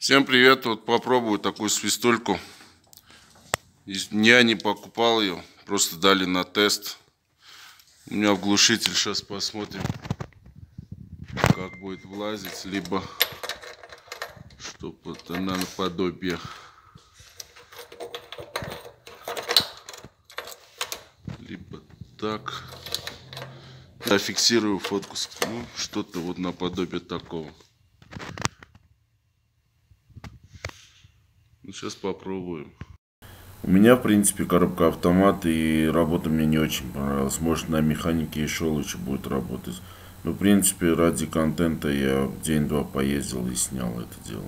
Всем привет! Вот попробую такую свистульку. Я не покупал ее, просто дали на тест. У меня в глушитель, сейчас посмотрим, как будет влазить, либо чтобы это наподобие. Либо так. Я фиксирую фотку, ну, что-то вот наподобие такого. Ну, сейчас попробуем. У меня, в принципе, коробка автомат, и работа мне не очень понравилась. Может, на механике еще лучше будет работать. Но, в принципе, ради контента я день-два поездил и снял это дело.